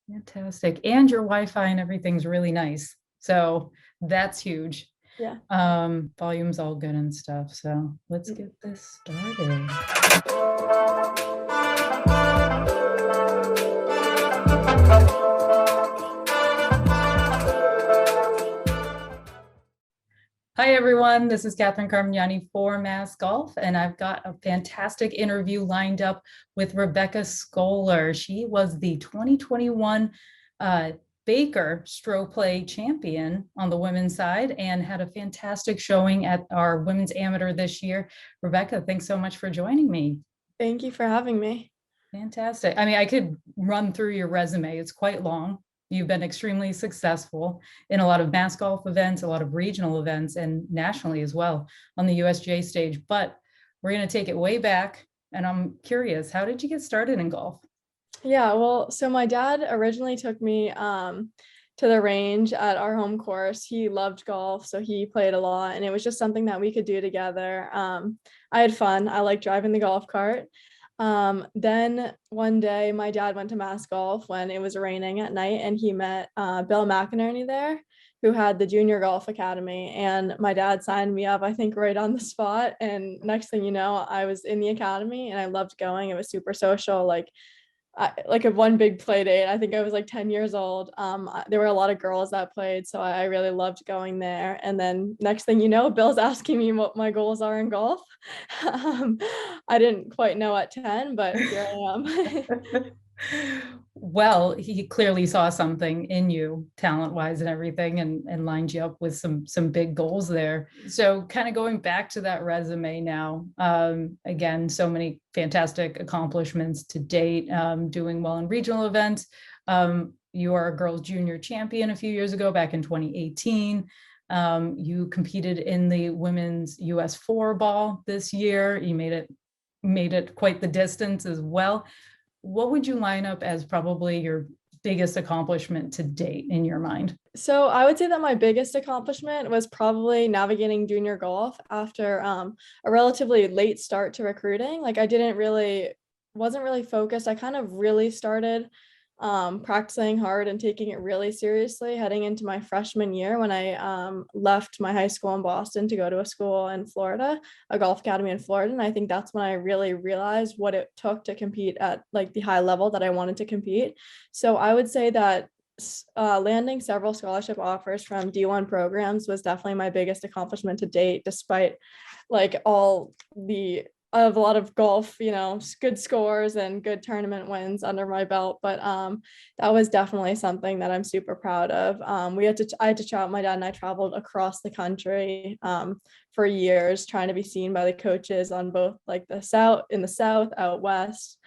Fantastic. And your Wi-Fi and everything's really nice. So that's huge. Yeah. Volume's all good and stuff. So let's get this started. Hi, everyone. This is Catherine Carmignani for Mass Golf, and I've got a fantastic interview lined up with Rebecca Skoler. She was the 2021 Baker Stroh Play champion on the women's side and had a fantastic showing at our women's amateur this year. Rebecca, thanks so much for joining me. Thank you for having me. Fantastic. I mean, I could run through your resume. It's quite long. You've been extremely successful in a lot of mass golf events, a lot of regional events, and nationally as well on the USGA stage. But we're going to take it way back. And I'm curious, how did you get started in golf? Yeah, well, so my dad originally took me to the range at our home course. He loved golf, so he played a lot, and it was just something that we could do together. I had fun. I liked driving the golf cart. Then one day my dad went to Mass Golf when it was raining at night, and he met Bill McInerney there, who had the junior golf academy, and my dad signed me up, I think, right on the spot. And next thing you know, I was in the academy and I loved going. It was super social, like a one big play date. I think I was like 10 years old. There were a lot of girls that played, so I really loved going there. And then next thing you know, Bill's asking me what my goals are in golf. I didn't quite know at 10, but here I am. Well, he clearly saw something in you talent-wise and everything and lined you up with some big goals there. So kind of going back to that resume now, again, so many fantastic accomplishments to date, doing well in regional events. You are a girls junior champion a few years ago, back in 2018. You competed in the women's US 4 ball this year. You made it quite the distance as well. What would you line up as probably your biggest accomplishment to date in your mind? So I would say that my biggest accomplishment was probably navigating junior golf after a relatively late start to recruiting. Like wasn't really focused. I kind of really started practicing hard and taking it really seriously heading into my freshman year when I left my high school in Boston to go to a school in Florida, a golf academy in Florida. And I think that's when I really realized what it took to compete at like the high level that I wanted to compete. So I would say that landing several scholarship offers from D1 programs was definitely my biggest accomplishment to date, despite like all the I have a lot of golf, good scores and good tournament wins under my belt. But that was definitely something that I'm super proud of. I had to travel. My dad and I traveled across the country for years, trying to be seen by the coaches on both like in the south, out west.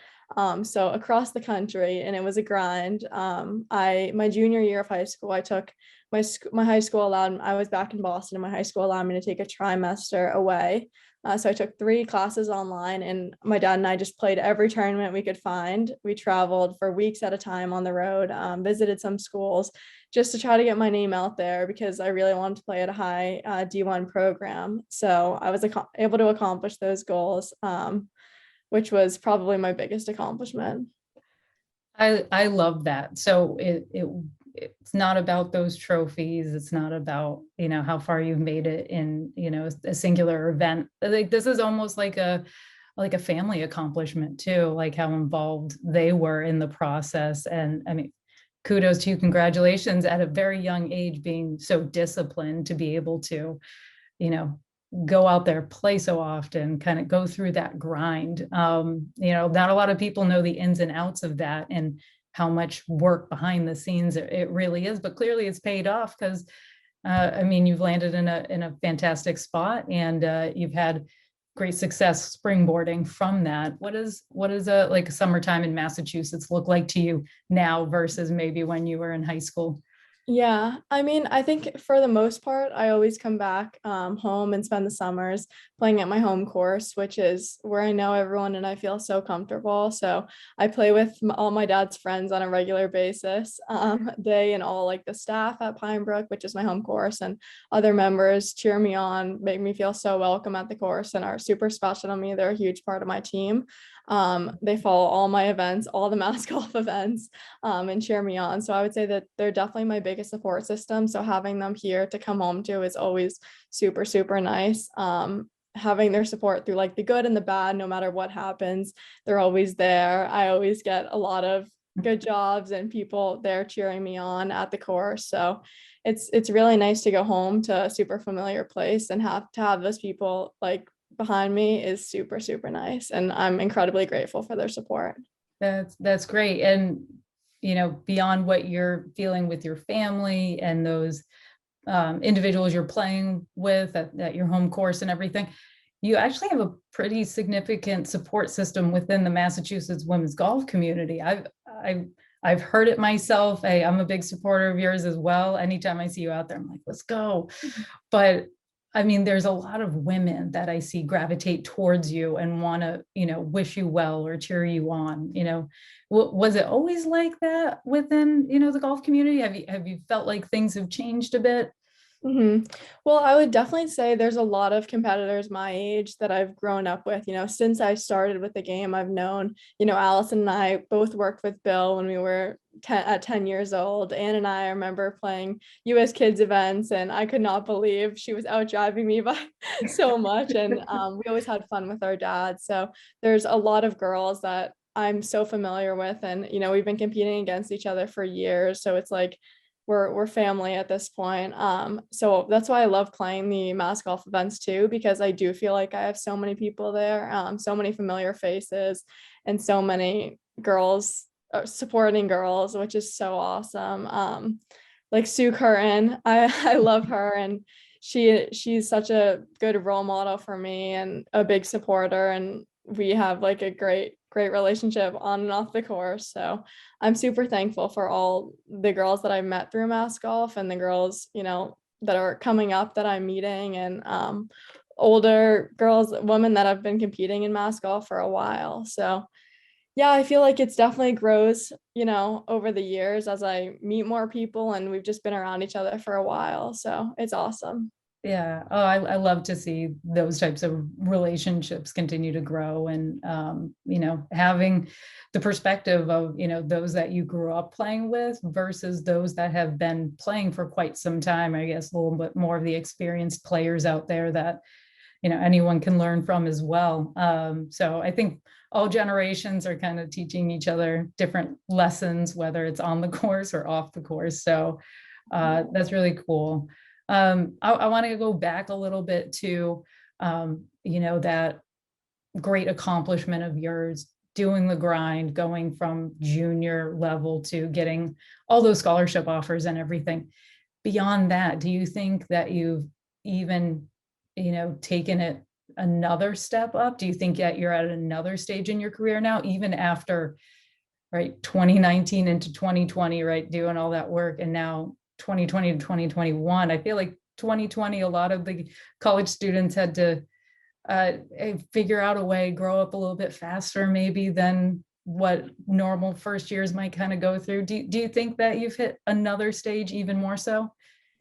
So across the country, and it was a grind. My junior year of high school, I took my high school allowed. I was back in Boston, and my high school allowed me to take a trimester away. So I took 3 classes online, and my dad and I just played every tournament we could find. We traveled for weeks at a time on the road, visited some schools just to try to get my name out there because I really wanted to play at a high D1 program. So I was able to accomplish those goals, which was probably my biggest accomplishment. I love that. So it's not about those trophies. It's not about, how far you've made it in, a singular event. Like this is almost like a family accomplishment too, like how involved they were in the process. And I mean, kudos to you. Congratulations at a very young age being so disciplined to be able to, you know, go out there, play so often, kind of go through that grind. Not a lot of people know the ins and outs of that and how much work behind the scenes it really is, but clearly it's paid off because you've landed in a fantastic spot and you've had great success springboarding from that. What is a like summertime in Massachusetts look like to you now versus maybe when you were in high school? Yeah, I think for the most part, I always come back home and spend the summers playing at my home course, which is where I know everyone and I feel so comfortable. So I play with all my dad's friends on a regular basis. They and all like the staff at Pine Brook, which is my home course, and other members cheer me on, make me feel so welcome at the course, and are super special to me. They're a huge part of my team. They follow all my events, all the mask off events, and cheer me on. So I would say that they're definitely my biggest support system. So having them here to come home to is always super, super nice. Having their support through like the good and the bad, no matter what happens, they're always there. I always get a lot of good jobs and people there cheering me on at the course. So it's really nice to go home to a super familiar place and have those people like behind me is super, super nice. And I'm incredibly grateful for their support. That's great. And, beyond what you're feeling with your family and those individuals you're playing with at your home course and everything, you actually have a pretty significant support system within the Massachusetts women's golf community. I've heard it myself. Hey, I'm a big supporter of yours as well. Anytime I see you out there, I'm like, let's go. But I mean, there's a lot of women that I see gravitate towards you and want to, wish you well or cheer you on. Was it always like that within, the golf community? Have you felt like things have changed a bit? Well, I would definitely say there's a lot of competitors my age that I've grown up with. Since I started with the game, I've known, Allison and I both worked with Bill when we were 10 years old. Ann and I remember playing US Kids events, and I could not believe she was out driving me by so much. And we always had fun with our dad. So there's a lot of girls that I'm so familiar with, and we've been competing against each other for years. So it's like we're family at this point. So that's why I love playing the mass golf events too, because I do feel like I have so many people there, so many familiar faces, and so many girls supporting girls, which is so awesome. Like Sue Curtin, I love her, and she's such a good role model for me and a big supporter, and we have like a great relationship on and off the course. So I'm super thankful for all the girls that I met through mass golf and the girls, that are coming up that I'm meeting, and older girls, women that have been competing in mass golf for a while. So yeah, I feel like it's definitely grows, over the years as I meet more people, and we've just been around each other for a while. So it's awesome. Yeah. Oh, I love to see those types of relationships continue to grow, and, having the perspective of, those that you grew up playing with versus those that have been playing for quite some time. I guess a little bit more of the experienced players out there that, anyone can learn from as well. So I think all generations are kind of teaching each other different lessons, whether it's on the course or off the course. So that's really cool. I want to go back a little bit to, that great accomplishment of yours, doing the grind, going from junior level to getting all those scholarship offers and everything. Beyond that, do you think that you've even, taken it another step up? Do you think that you're at another stage in your career now, even after, right, 2019 into 2020, right, doing all that work, and now 2020 to 2021? I feel like 2020, a lot of the college students had to figure out a way, grow up a little bit faster maybe than what normal first years might kind of go through. Do you think that you've hit another stage even more so?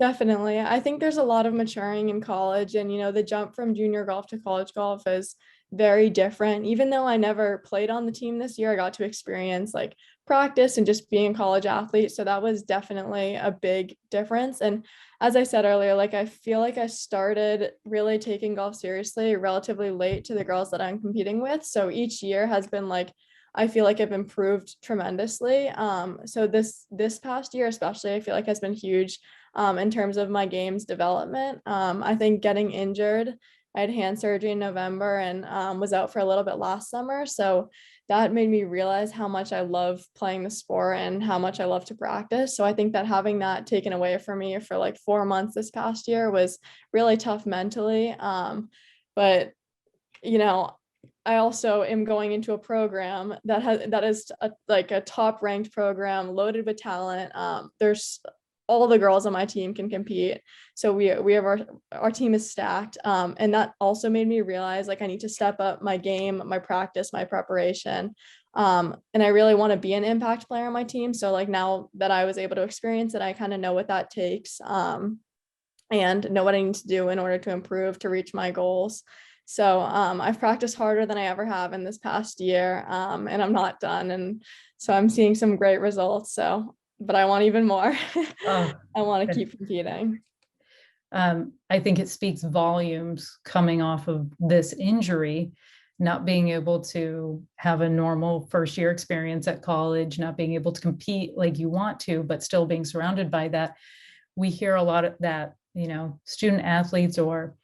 Definitely. I think there's a lot of maturing in college, and the jump from junior golf to college golf is very different. Even though I never played on the team this year, I got to experience like practice and just being a college athlete. So that was definitely a big difference. And as I said earlier, like I feel like I started really taking golf seriously relatively late to the girls that I'm competing with. So each year has been like, I feel like I've improved tremendously. So this past year especially, I feel like has been huge in terms of my game's development. I think getting injured, I had hand surgery in November, and was out for a little bit last summer. So that made me realize how much I love playing the sport and how much I love to practice. So I think that having that taken away from me for like 4 months this past year was really tough mentally. But I also am going into a program that is like a top ranked program, loaded with talent. There's all the girls on my team can compete. So we have our team is stacked. And that also made me realize like I need to step up my game, my practice, my preparation. And I really want to be an impact player on my team. So like now that I was able to experience it, I kind of know what that takes. And know what I need to do in order to improve to reach my goals. So I've practiced harder than I ever have in this past year, and I'm not done. And so I'm seeing some great results. So, but I want even more. Oh, I want to keep competing. I think it speaks volumes coming off of this injury, not being able to have a normal first year experience at college, not being able to compete like you want to, but still being surrounded by that. We hear a lot of that, student athletes or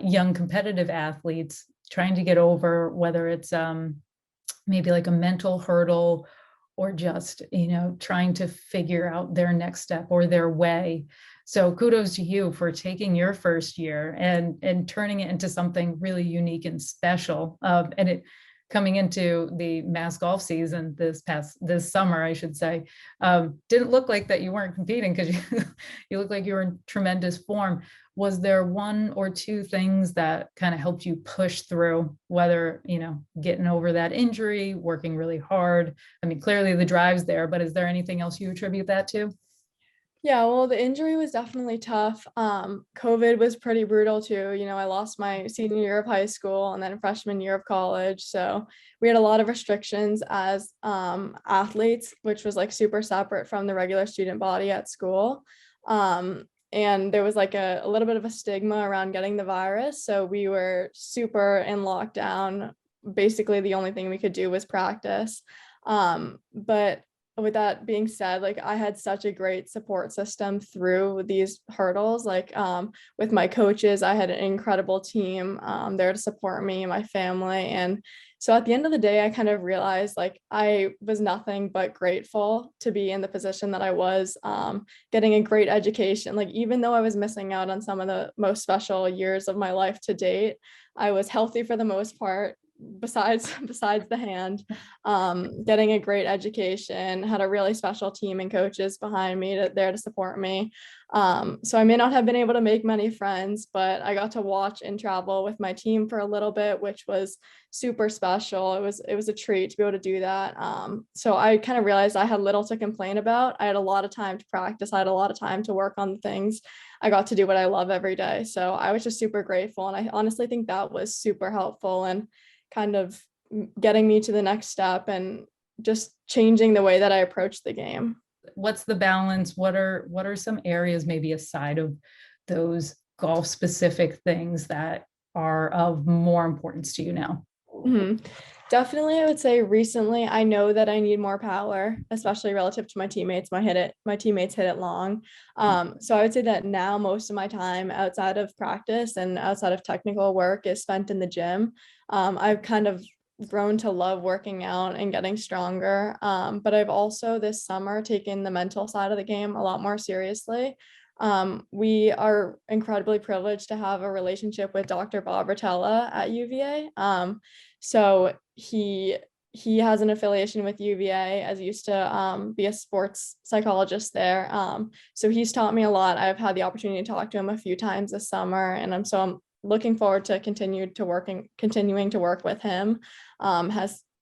young competitive athletes trying to get over, whether it's maybe like a mental hurdle or just trying to figure out their next step or their way. So kudos to you for taking your first year and turning it into something really unique and special, and it coming into the mass golf season this summer, I should say. Didn't look like that you weren't competing, because you look like you were in tremendous form. Was there one or two things that kind of helped you push through, whether getting over that injury, working really hard? I mean, clearly the drive's there, but is there anything else you attribute that to? Yeah, well, the injury was definitely tough. COVID was pretty brutal too. I lost my senior year of high school and then freshman year of college. So we had a lot of restrictions as athletes, which was like super separate from the regular student body at school. And there was like a little bit of a stigma around getting the virus. So we were super in lockdown. Basically, the only thing we could do was practice. But with that being said, like I had such a great support system through these hurdles. Like with my coaches, I had an incredible team there to support me and my family. And so at the end of the day, I kind of realized like I was nothing but grateful to be in the position that I was, getting a great education. Like even though I was missing out on some of the most special years of my life to date, I was healthy for the most part, besides the hand, getting a great education, had a really special team and coaches behind me there to support me. So I may not have been able to make many friends, but I got to watch and travel with my team for a little bit, which was super special. It was a treat to be able to do that. So I kind of realized I had little to complain about. I had a lot of time to practice. I had a lot of time to work on things. I got to do what I love every day. So I was just super grateful. And I honestly think that was super helpful and kind of getting me to the next step and just changing the way that I approach the game. What's the balance? What are some areas, maybe aside of those golf specific things, that are of more importance to you now? Mm-hmm. Definitely, I would say recently I know that I need more power, especially relative to my teammates. My teammates hit it long. So I would say that now most of my time outside of practice and outside of technical work is spent in the gym. I've kind of grown to love working out and getting stronger. But I've also this summer taken the mental side of the game a lot more seriously. We are incredibly privileged to have a relationship with Dr. Bob Rotella at UVA. So he has an affiliation with UVA, as he used to be a sports psychologist there. So he's taught me a lot. I've had the opportunity to talk to him a few times this summer, and I'm looking forward to continuing to work with him.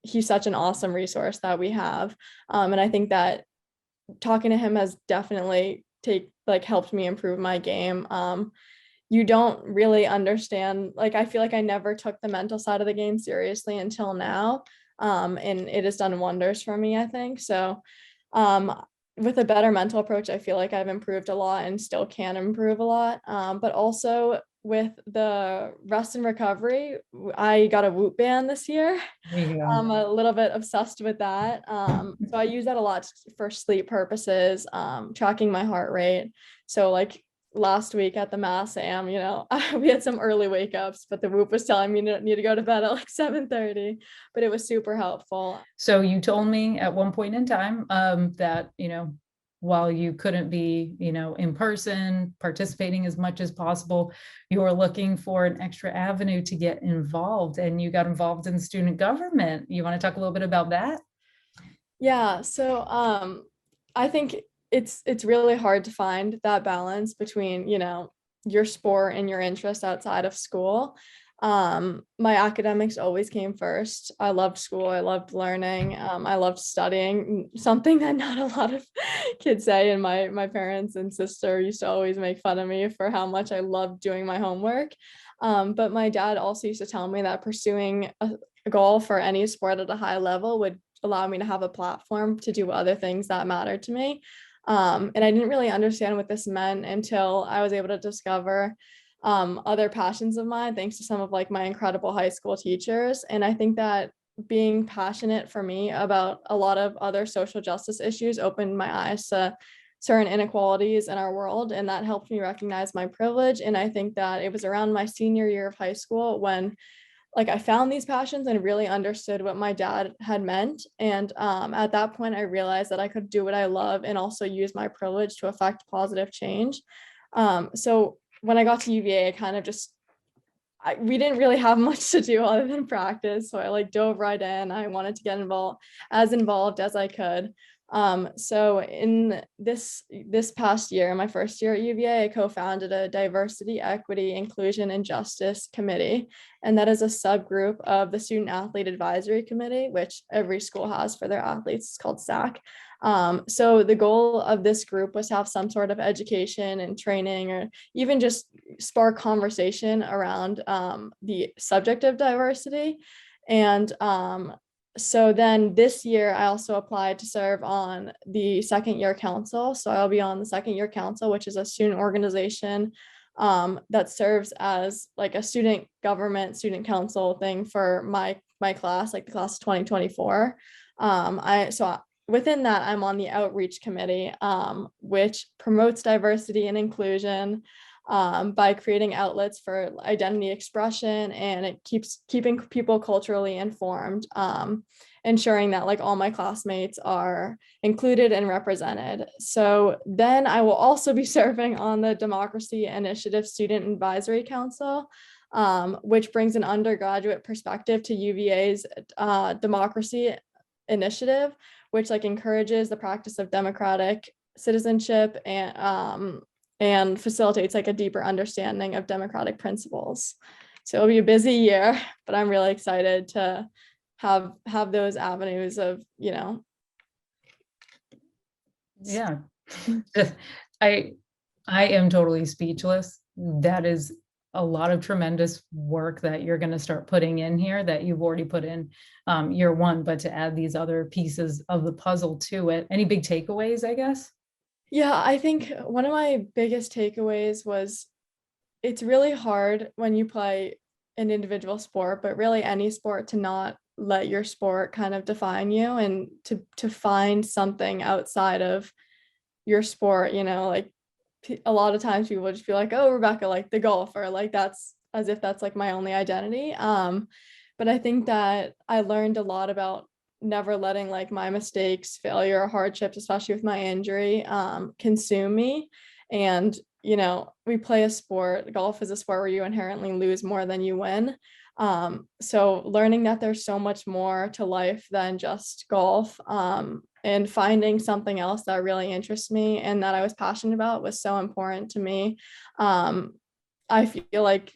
He's such an awesome resource that we have, and I think that talking to him has definitely helped me improve my game. You don't really understand, like I feel like I never took the mental side of the game seriously until now, and it has done wonders for me, I think. So with a better mental approach, I feel like I've improved a lot and still can improve a lot. But also with the rest and recovery, I got a Whoop band this year. There you go. I'm a little bit obsessed with that. So I use that a lot for sleep purposes, tracking my heart rate. So like last week at the Mass Am, we had some early wake ups, but the Whoop was telling me to need to go to bed at like 7:30, but it was super helpful. So you told me at one point in time, that, while you couldn't be, in person, participating as much as possible, you were looking for an extra avenue to get involved, and you got involved in student government. You want to talk a little bit about that? Yeah, so I think it's really hard to find that balance between, your sport and your interest outside of school. My academics always came first. I loved school. I loved learning. I loved studying, something that not a lot of kids say. And my parents and sister used to always make fun of me for how much I loved doing my homework. But my dad also used to tell me that pursuing a goal for any sport at a high level would allow me to have a platform to do other things that mattered to me. And I didn't really understand what this meant until I was able to discover other passions of mine, thanks to some of like my incredible high school teachers. And I think that being passionate for me about a lot of other social justice issues opened my eyes to certain inequalities in our world. And that helped me recognize my privilege. And I think that it was around my senior year of high school when like I found these passions and really understood what my dad had meant. And at that point, I realized that I could do what I love and also use my privilege to affect positive change. So when I got to UVA, I kind of just we didn't really have much to do other than practice. So I like dove right in. I wanted to get involved as I could. So in this past year, my first year at UVA, I co-founded a diversity, equity, inclusion, and justice committee. And that is a subgroup of the Student Athlete Advisory Committee, which every school has for their athletes. It's called SAC. So the goal of this group was to have some sort of education and training, or even just spark conversation around the subject of diversity. And so then this year, I also applied to serve on the second year council. So I'll be on the second year council, which is a student organization that serves as like a student government, student council thing for my class, like the class of 2024. Within that, I'm on the outreach committee, which promotes diversity and inclusion by creating outlets for identity expression, and it keeps keeping people culturally informed, ensuring that like all my classmates are included and represented. So then I will also be serving on the Democracy Initiative Student Advisory Council, which brings an undergraduate perspective to UVA's democracy initiative, which like encourages the practice of democratic citizenship and facilitates like a deeper understanding of democratic principles. So it'll be a busy year, but I'm really excited to have those avenues of, you know. Yeah. I am totally speechless. That is a lot of tremendous work that you're going to start putting in here that you've already put in year one, but to add these other pieces of the puzzle to it. Any big takeaways, I guess? Yeah, I think one of my biggest takeaways was it's really hard when you play an individual sport, but really any sport, to not let your sport kind of define you, and to find something outside of your sport, you know, like a lot of times people just be like, oh, Rebecca, like the golfer, like that's as if that's like my only identity. But I think that I learned a lot about never letting like my mistakes, failure, or hardships, especially with my injury, consume me. And, you know, we play a sport, golf is a sport where you inherently lose more than you win. So learning that there's so much more to life than just golf, and finding something else that really interests me and that I was passionate about was so important to me. I feel like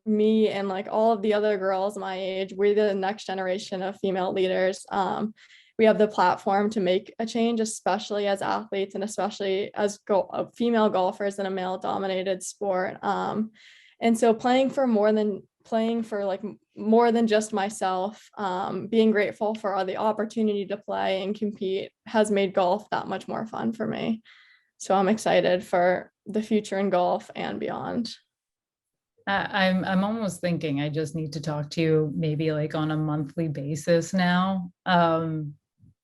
me and like all of the other girls my age, we're the next generation of female leaders. We have the platform to make a change, especially as athletes and especially as female golfers in a male dominated sport. And so playing for like more than just myself, being grateful for the opportunity to play and compete has made golf that much more fun for me. So I'm excited for the future in golf and beyond. I'm almost thinking I just need to talk to you maybe like on a monthly basis now,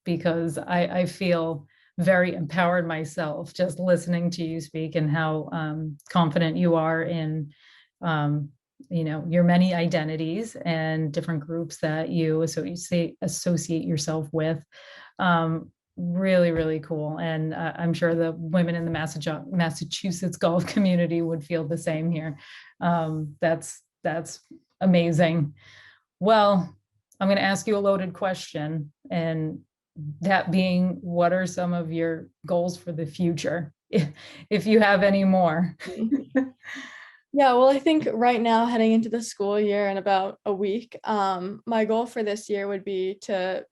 because I feel very empowered myself just listening to you speak and how confident you are in you know, your many identities and different groups that you associate yourself with. Really, really cool. And I'm sure the women in the Massachusetts golf community would feel the same here. That's amazing. Well, I'm going to ask you a loaded question, and that being, what are some of your goals for the future, if you have any more? Yeah, well, I think right now heading into the school year in about a week, my goal for this year would be to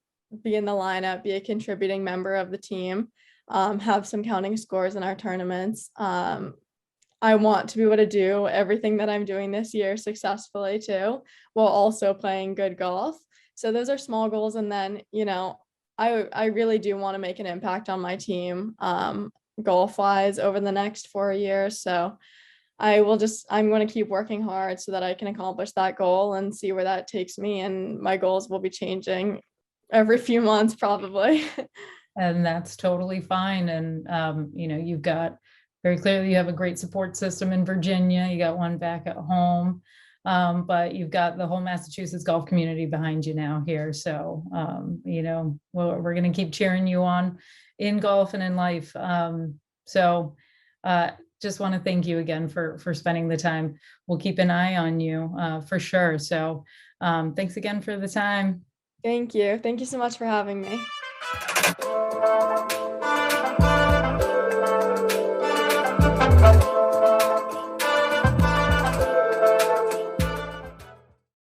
be in the lineup, be a contributing member of the team, have some counting scores in our tournaments. I want to be able to do everything that I'm doing this year successfully too, while also playing good golf. So those are small goals. And then, I really do want to make an impact on my team, golf wise over the next 4 years. So I'm going to keep working hard so that I can accomplish that goal and see where that takes me. And my goals will be changing every few months, probably. And that's totally fine. And, you've got very clearly, you have a great support system in Virginia. You got one back at home. But you've got the whole Massachusetts golf community behind you now here. So, we're going to keep cheering you on in golf and in life. So, just want to thank you again for spending the time. We'll keep an eye on you for sure. So, thanks again for the time. Thank you. Thank you so much for having me.